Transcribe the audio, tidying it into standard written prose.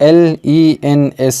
LENS